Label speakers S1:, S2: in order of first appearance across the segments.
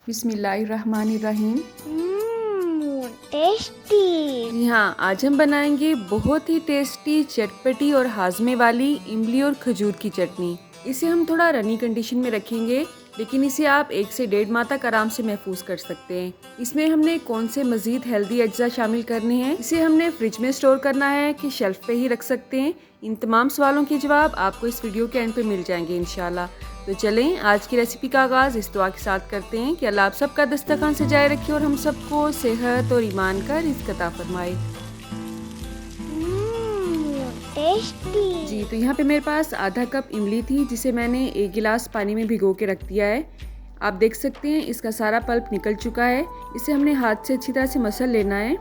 S1: बिस्मिल्लाहिर्रहमानिर्रहीम।
S2: टेस्टी।
S1: जी हाँ, आज हम बनाएंगे बहुत ही टेस्टी, चटपटी और हाजमे वाली इमली और खजूर की चटनी। इसे हम थोड़ा रनी कंडीशन में रखेंगे, लेकिन इसे आप 1 से 1.5 माह तक आराम से महफूज कर सकते हैं। इसमें हमने कौन से मज़ीद हेल्दी अज्जा शामिल करने हैं, इसे हमने फ्रिज में स्टोर करना है कि शेल्फ पे ही रख सकते हैं, इन तमाम सवालों के जवाब आपको इस वीडियो के एंड पे मिल जाएंगे इंशाल्लाह। तो चलें आज की रेसिपी का आगाज़ इस दुआ के साथ करते हैं कि अल्लाह आप सबका दस्तरखान सजाए रखे और हम सबको सेहत और ईमान का रिज़्क़ अता फरमाए।
S2: टेस्टी।
S1: जी, तो यहाँ पे मेरे पास आधा कप इमली थी, जिसे मैंने 1 गिलास पानी में भिगो के रख दिया है। आप देख सकते हैं इसका सारा पल्प निकल चुका है। इसे हमने हाथ से अच्छी तरह से मसल लेना है।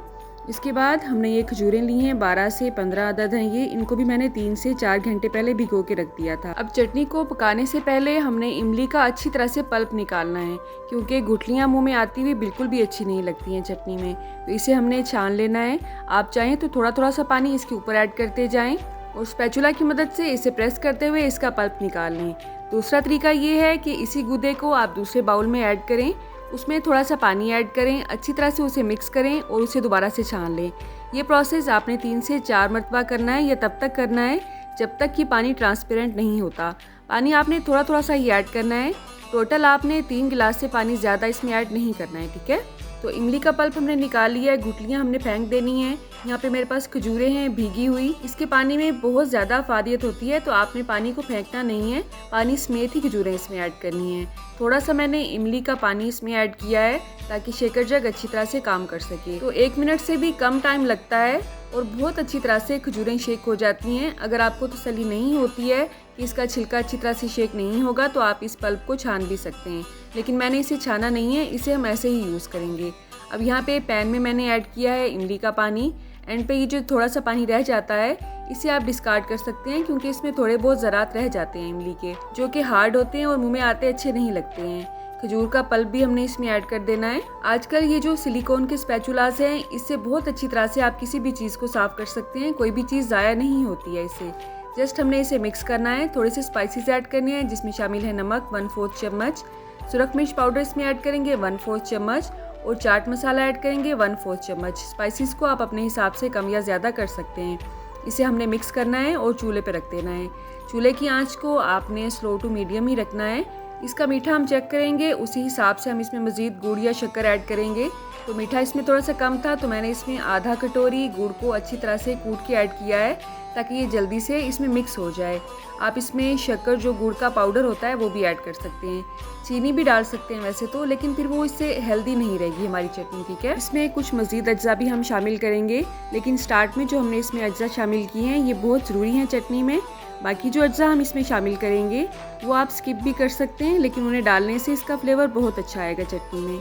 S1: इसके बाद हमने ये खजूरें ली हैं, 12 से 15 अदद हैं ये। इनको भी मैंने 3 से 4 घंटे पहले भिगो के रख दिया था। अब चटनी को पकाने से पहले हमने इमली का अच्छी तरह से पल्प निकालना है, क्योंकि गुठलियाँ मुंह में आती हुई बिल्कुल भी अच्छी नहीं लगती हैं चटनी में। तो इसे हमने छान लेना है। आप चाहें तो थोड़ा थोड़ा सा पानी इसके ऊपर ऐड करते जाएँ और स्पैचुला की मदद से इसे प्रेस करते हुए इसका पल्प निकाल लें। दूसरा तरीका ये है कि इसी गूदे को आप दूसरे बाउल में ऐड करें, उसमें थोड़ा सा पानी ऐड करें, अच्छी तरह से उसे मिक्स करें और उसे दोबारा से छान लें। ये प्रोसेस आपने 3 से 4 मरतबा करना है, या तब तक करना है जब तक कि पानी ट्रांसपेरेंट नहीं होता। पानी आपने थोड़ा थोड़ा सा ही ऐड करना है। टोटल आपने 3 गिलास से पानी ज़्यादा इसमें ऐड नहीं करना है, ठीक है। तो इमली का पल्प हमने निकाल लिया है, गुठलियाँ हमने फेंक देनी है। यहाँ पे मेरे पास खजूरें हैं भीगी हुई। इसके पानी में बहुत ज़्यादा अफादियत होती है, तो आपने पानी को फेंकना नहीं है, पानी समेत ही खजूरें इसमें ऐड करनी है। थोड़ा सा मैंने इमली का पानी इसमें ऐड किया है ताकि शेकर जग अच्छी तरह से काम कर सके। तो 1 मिनट से भी कम टाइम लगता है और बहुत अच्छी तरह से खजूरें शेक हो जाती हैं। अगर आपको तसल्ली नहीं होती है कि इसका छिलका अच्छी तरह से शेक नहीं होगा, तो आप इस पल्प को छान भी सकते हैं, लेकिन मैंने इसे छाना नहीं है, इसे हम ऐसे ही यूज़ करेंगे। अब यहाँ पे पैन में मैंने ऐड किया है इमली का पानी। एंड पे ये जो थोड़ा सा पानी रह जाता है, इसे आप डिस्कार्ड कर सकते हैं, क्योंकि इसमें थोड़े बहुत ज़रात रह जाते हैं इमली के, जो कि हार्ड होते हैं और मुंह में आते अच्छे नहीं लगते हैं। खजूर का पल्प भी हमने इसमें ऐड कर देना है। आजकल ये जो सिलिकॉन के स्पैचुलास हैं, इससे बहुत अच्छी तरह से आप किसी भी चीज़ को साफ़ कर सकते हैं, कोई भी चीज़ ज़ाया नहीं होती है इससे। जस्ट हमने इसे मिक्स करना है। थोड़े से स्पाइसेस ऐड करने हैं, जिसमें शामिल है नमक 1/4 चम्मच, सुरख मिर्च पाउडर इसमें ऐड करेंगे 1/4 चम्मच और चाट मसाला ऐड करेंगे 1/4 चम्मच। स्पाइसेस को आप अपने हिसाब से कम या ज़्यादा कर सकते हैं। इसे हमने मिक्स करना है और चूल्हे पे रख देना है। चूल्हे की आंच को आपने स्लो टू मीडियम ही रखना है। इसका मीठा हम चेक करेंगे, उसी हिसाब से हम इसमें मज़ीद गुड़ या शक्कर ऐड करेंगे। तो मीठा इसमें थोड़ा सा कम था, तो मैंने इसमें आधा कटोरी गुड़ को अच्छी तरह से कूट के ऐड किया है, ताकि ये जल्दी से इसमें मिक्स हो जाए। आप इसमें शक्कर, जो गुड़ का पाउडर होता है, वो भी ऐड कर सकते हैं। चीनी भी डाल सकते हैं वैसे तो, लेकिन फिर वो इससे हेल्दी नहीं रहेगी हमारी चटनी, ठीक है। इसमें कुछ मज़ीद अज्जा भी हम शामिल करेंगे, लेकिन स्टार्ट में जो हमने इसमें अज्जा शामिल किए हैं, ये बहुत ज़रूरी हैं चटनी में। बाकी जो अज्जा हम इसमें शामिल करेंगे वो आप स्किप भी कर सकते हैं, लेकिन उन्हें डालने से इसका फ्लेवर बहुत अच्छा आएगा चटनी में।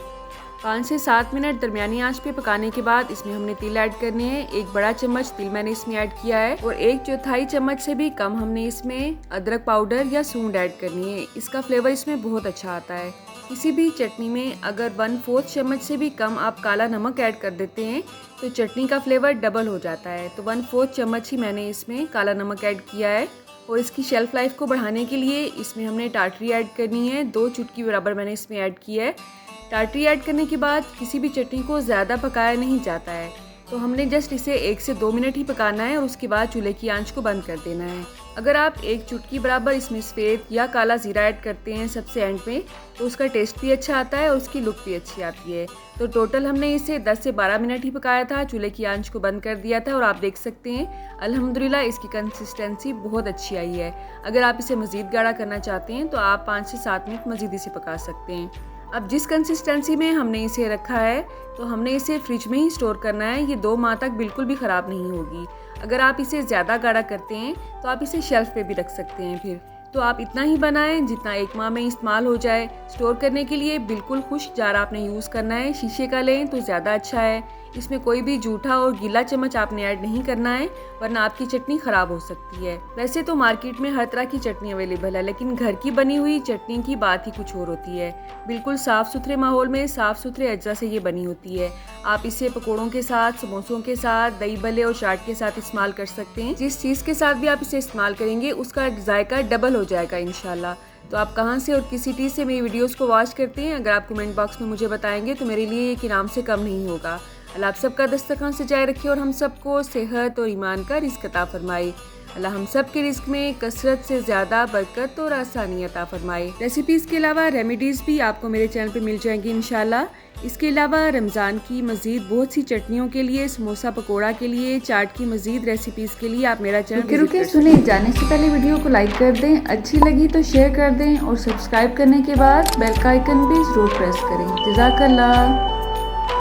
S1: 5 से 7 मिनट दरमियानी आंच पे पकाने के बाद इसमें हमने तिल ऐड करने हैं। 1 बड़ा चम्मच तिल मैंने इसमें ऐड किया है और 1/4 चम्मच से भी कम हमने इसमें अदरक पाउडर या सूंड ऐड करनी है। इसका फ्लेवर इसमें बहुत अच्छा आता है। किसी भी चटनी में अगर 1/4 चम्मच से भी कम आप काला नमक ऐड कर देते हैं, तो चटनी का फ्लेवर डबल हो जाता है। तो 1/4 चम्मच ही मैंने इसमें काला नमक ऐड किया है। और इसकी शेल्फ लाइफ को बढ़ाने के लिए इसमें हमने टाटरी ऐड करनी है। 2 चुटकी बराबर मैंने इसमें ऐड की है। टाटरी ऐड करने के बाद किसी भी चटनी को ज़्यादा पकाया नहीं जाता है, तो हमने जस्ट इसे 1 से 2 मिनट ही पकाना है और उसके बाद चूल्हे की आंच को बंद कर देना है। अगर आप 1 चुटकी बराबर इसमें सफ़ेद या काला ज़ीरा ऐड करते हैं सबसे एंड में, तो उसका टेस्ट भी अच्छा आता है और उसकी लुक भी अच्छी आती है। तो टोटल हमने इसे 10 से 12 मिनट ही पकाया था, चूल्हे की आंच को बंद कर दिया था और आप देख सकते हैं अल्हम्दुलिल्लाह इसकी कंसिस्टेंसी बहुत अच्छी आई है। अगर आप इसे मज़ीद गाढ़ा करना चाहते हैं तो आप 5 से 7 मिनट मज़ीद इसे पका सकते हैं। अब जिस कंसिस्टेंसी में हमने इसे रखा है, तो हमने इसे फ्रिज में ही स्टोर करना है। ये 2 माह तक बिल्कुल भी ख़राब नहीं होगी। अगर आप इसे ज़्यादा गाढ़ा करते हैं तो आप इसे शेल्फ पे भी रख सकते हैं फिर। तो आप इतना ही बनाएं जितना 1 माह में इस्तेमाल हो जाए। स्टोर करने के लिए बिल्कुल खुश्क जार आपने यूज़ करना है, शीशे का लें तो ज़्यादा अच्छा है। इसमें कोई भी जूठा और गीला चम्मच आपने ऐड नहीं करना है, वरना आपकी चटनी ख़राब हो सकती है। वैसे तो मार्केट में हर तरह की चटनी अवेलेबल है, लेकिन घर की बनी हुई चटनी की बात ही कुछ और होती है। बिल्कुल साफ़ सुथरे माहौल में साफ़ सुथरे अज्जा से ये बनी होती है। आप इसे पकौड़ों के साथ, समोसों के साथ, दही भल्ले और चाट के साथ इस्तेमाल कर सकते हैं। जिस चीज़ के साथ भी आप इसे इस्तेमाल करेंगे उसका जायका डबल हो जाएगा इंशाल्लाह। तो आप कहाँ से और किस सिटी से मेरी वीडियोस को वॉच करते हैं, अगर आप कमेंट बॉक्स में मुझे बताएंगे तो मेरे लिए एक इनाम से कम नहीं होगा। अल्लाह आप सबका दस्तरखान सजाए रखे और हम सबको सेहत और ईमान का रिज़्क अता फरमाए। अल्लाह हम सब के रिस्क में कसरत से ज़्यादा बरकत और आसानी अता फरमाए। रेसिपीज़ के अलावा रेमेडीज़ भी आपको मेरे चैनल पे मिल जाएंगी इंशाल्लाह। इसके अलावा रमज़ान की मज़ीद बहुत सी चटनियों के लिए, समोसा पकोड़ा के लिए, चाट की मज़ीद रेसिपीज़ के लिए आप मेरा चैनल रुके सुने। जाने से पहले वीडियो को लाइक कर दें, अच्छी लगी तो शेयर कर दें और सब्सक्राइब करने के बाद बेल का आइकन भी ज़रूर प्रेस करें। जज़ाकल्लाह।